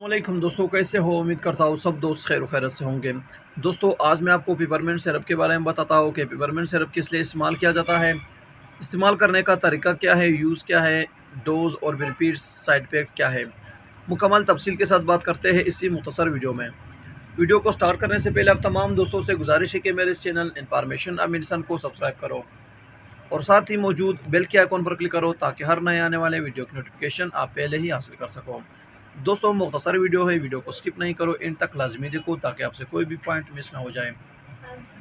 वालेकुम दोस्तों, कैसे हो? उम्मीद करता हूँ सब दोस्त खैर खैरत से होंगे। दोस्तों, आज मैं आपको पेपरमिंट सिरप के बारे में बताता हूँ कि पेपरमिंट सिरप किस लिए इस्तेमाल किया जाता है, इस्तेमाल करने का तरीका क्या है, यूज़ क्या है, डोज़ और रिपीट साइड इफ़ेक्ट क्या है। मुकम्मल तफसील के साथ बात करते हैं इसी मुख्तसर वीडियो में। वीडियो को स्टार्ट करने से पहले आप तमाम दोस्तों से गुजारिश है कि मेरे इस चैनल इन्फॉर्मेशन ऑफ मेडिसिन को सब्सक्राइब करो और साथ ही मौजूद बेल के आइकॉन पर क्लिक करो ताकि हर नए आने वाले वीडियो की नोटिफिकेशन आप पहले ही हासिल कर सको। दोस्तों, मुख्तसर वीडियो है, वीडियो को स्किप नहीं करो, इन तक लाजमी देखो ताकि आपसे कोई भी पॉइंट मिस ना हो जाए।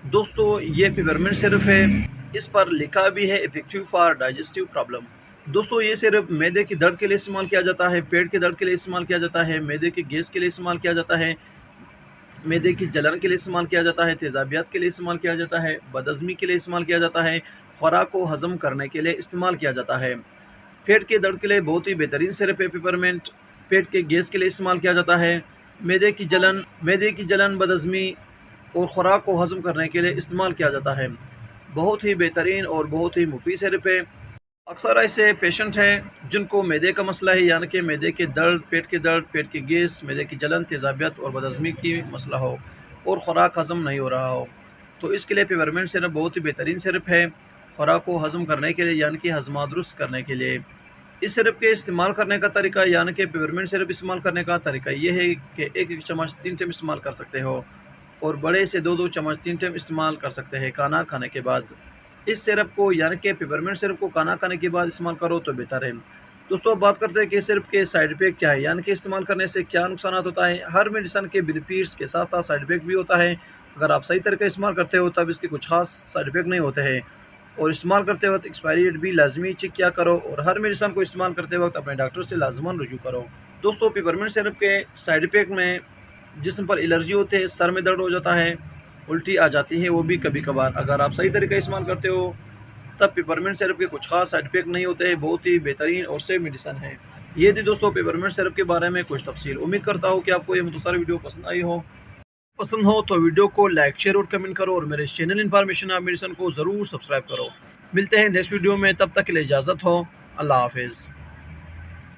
दोस्तों, ये पेपरमिंट सिरप है, इस पर लिखा भी है इफेक्टिव फॉर डाइजेस्टिव प्रॉब्लम। दोस्तों, ये सिर्फ मैदे की दर्द के लिए इस्तेमाल किया जाता है, पेट के दर्द के लिए इस्तेमाल किया जाता है, मैदे की गैस के लिए इस्तेमाल किया जाता है, मैदे की जलन के लिए इस्तेमाल किया जाता है, तेज़ाबियत के लिए इस्तेमाल किया जाता है, बदहज़मी के लिए इस्तेमाल किया जाता है, खुराक को हज़म करने के लिए इस्तेमाल किया जाता है। पेट के दर्द के लिए बहुत ही बेहतरीन सिरप है पेपरमिंट। पेट के गैस के लिए इस्तेमाल किया जाता है, मैदे की जलन, बदहज़मी और खुराक को हज़म करने के लिए इस्तेमाल किया जाता है। बहुत ही बेहतरीन और बहुत ही मुफीद सिरप है। अक्सर ऐसे पेशेंट हैं जिनको मैदे का मसला है, यानी कि मैदे के दर्द, पेट की गैस, मैदे की जलन, तेज़ाबियत और बदहज़मी की मसला हो और खुराक हज़म नहीं हो रहा हो, तो इसके लिए पेपरमिंट सिरप बहुत ही बेहतरीन सिरप है, खुराक को हज़म करने के लिए, यानी कि हज़मा दुरुस्त करने के लिए। इस सिरप के इस्तेमाल करने का तरीका, यानी कि पेपरमिंट सिरप इस्तेमाल करने का तरीका ये है कि 1-1 चम्मच 3 टाइम इस्तेमाल कर सकते हो और बड़े से 2-2 चम्मच 3 टाइम इस्तेमाल कर सकते हैं खाना खाने के बाद। इस सिरप को, यानी कि पेपरमिंट सिरप को खाना खाने के बाद इस्तेमाल करो तो बेहतर है। दोस्तों, अब बात करते हैं कि सिरप के साइड इफ़ेक्ट क्या है, यानी कि इस्तेमाल करने से क्या नुकसान होता है। हर मेडिसिन के बेनिफिट्स के साथ साथ साइड इफ़ेक्ट भी होता है। अगर आप सही तरीके से इस्तेमाल करते हो तब इसके कुछ खास साइड इफ़ेक्ट नहीं होते हैं। और इस्तेमाल करते वक्त एक्सपायरी डेट भी लाजमी चेक किया करो और हर मेडिसिन को इस्तेमाल करते वक्त अपने डॉक्टर से लाजमन रुजू करो। दोस्तों, पेपरमिंट सिरप के साइड इफ़ेक्ट में जिस्म पर एलर्जी होती है, सर में दर्द हो जाता है, उल्टी आ जाती है, वो भी कभी कभार। अगर आप सही तरीके से इस्तेमाल करते हो तब पेपरमिंट सिरप के कुछ खास साइड इफेक्ट नहीं होते हैं, बहुत ही बेहतरीन और सेफ मेडिसिन है। ये थी दोस्तों पेपरमिंट सिरप के बारे में कुछ तफसील। उम्मीद करता हूँ कि आपको ये मुख्तसर वीडियो पसंद हो तो वीडियो को लाइक, शेयर और कमेंट करो और मेरे चैनल इन्फॉर्मेशन ऑफ मेडिसिन को ज़रूर सब्सक्राइब करो। मिलते हैं नेक्स्ट वीडियो में, तब तक के लिए इजाज़त हो। अल्लाह हाफिज़।